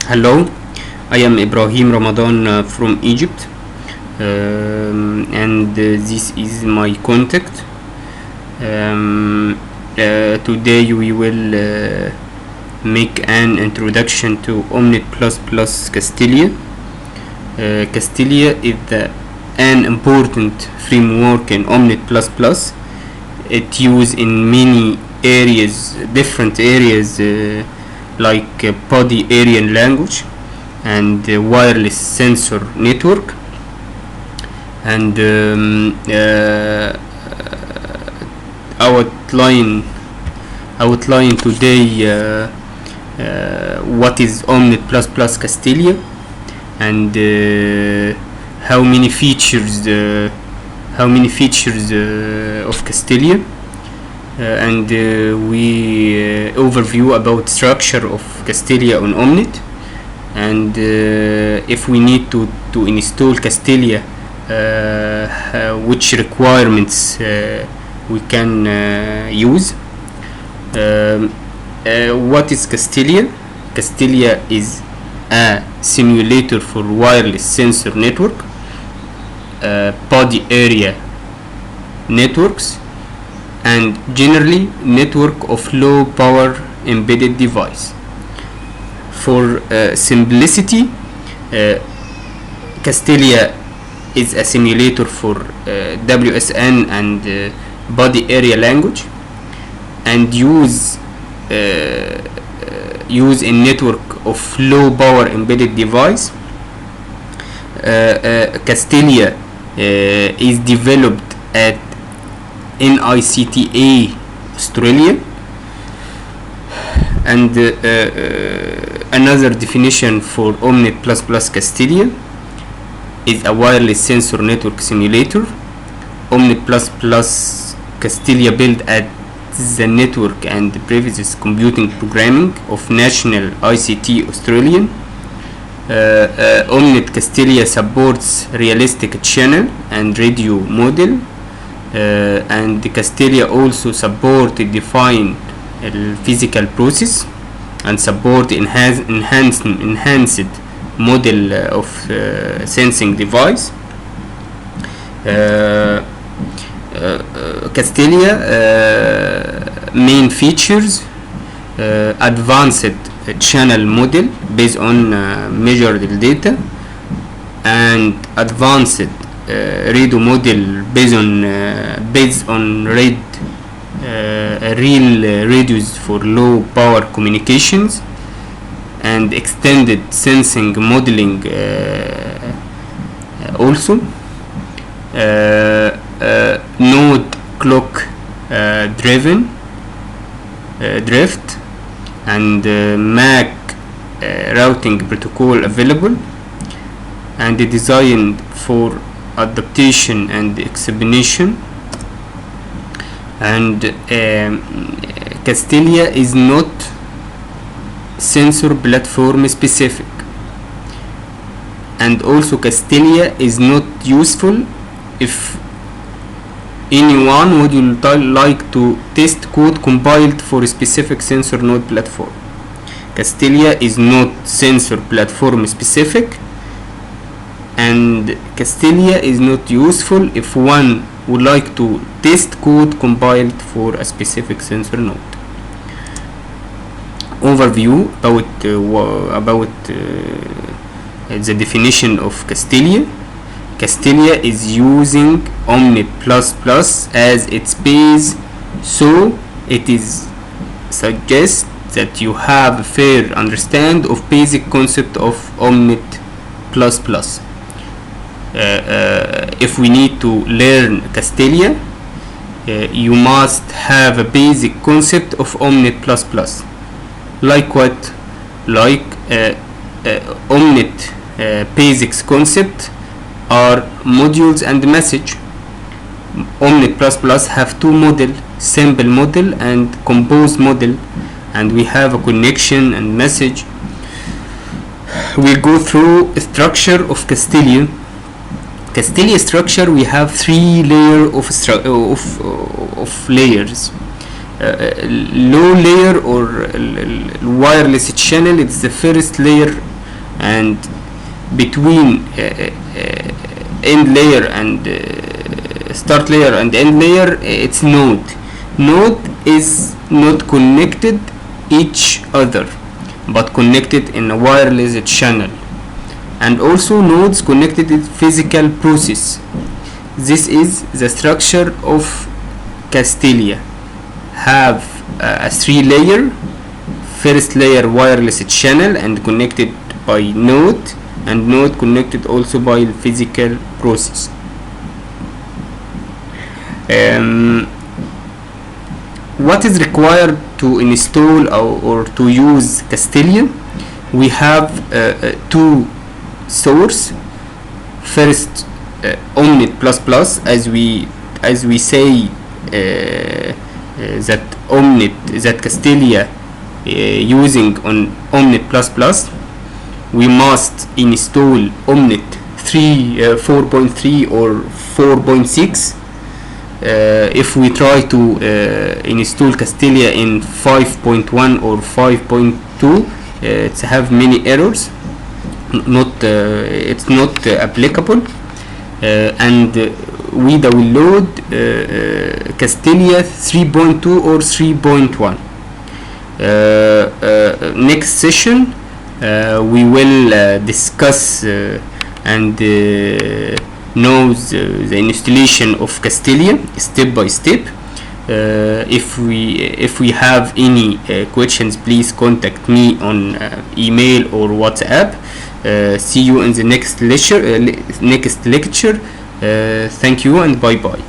Hello, I am Ibrahim Ramadan from Egypt, and this is my contact. Today we will make an introduction to OMNET Castalia. Castalia is an important framework in OMNET++. It used in many areas, different areas, like body area language and wireless sensor network, and outline today what is OMNET Castalia and how many features of Castalia, and we overview about structure of Castalia on OMNET, and if we need to install Castalia, which requirements we can use. What is Castalia? Castalia is a simulator for wireless sensor network, body area networks, and generally network of low power embedded device. For simplicity, Castalia is a simulator for WSN and body area language, and use a network of low power embedded device. Castalia is developed at NICTA Australia, and another definition for OMNET Castalia is a wireless sensor network simulator. OMNET Castalia built at the network and the previous computing programming of National ICT Australian. OMNET Castalia supports realistic channel and radio model, and Castalia also support defined physical process and support enhanced model of sensing device. Castalia main features: advanced channel model based on measured data, and advanced radio model based on real radios for low power communications, and extended sensing modeling also. Node clock drift, and MAC routing protocol available, and designed for adaptation and expansion. And Castalia is not sensor platform specific, and also Castalia is not useful if anyone would like to test code compiled for a specific sensor node platform. Castalia is not sensor platform specific, and Castalia is not useful if one would like to test code compiled for a specific sensor node. Overview about the definition of Castalia. Castalia is using OMNET as its base, so it is suggests that you have a fair understand of basic concept of OMNET++. If we need to learn Castalia, you must have a basic concept of OMNET++. Like what? Like OMNET basics concept are modules and message. OMNET++ have two model: simple model and composed model, and we have a connection and message. We go through structure of Castalia. Castalia structure, we have three layers of layers. Low layer or wireless channel, it's the first layer and between end layer and start layer and end layer, it's node. Node is not connected each other, but connected in a wireless channel, and also nodes connected in physical process. This is the structure of Castalia. Have a 3-layer, first layer wireless channel and connected by node, and node connected also by physical process. What is required to install or to use Castalia? We have two source. First, OMNET++, as we say that OMNET, that Castalia using on OMNET++, we must install OMNET 4.3 or 4.6. If we try to install Castalia in 5.1 or 5.2, it's have many errors. It's not applicable, and we download Castalia 3.2 or 3.1. Next session we will discuss and knows the installation of Castalia step by step. If we have any questions, please contact me on email or WhatsApp. See you in the next lecture. Thank you and bye bye.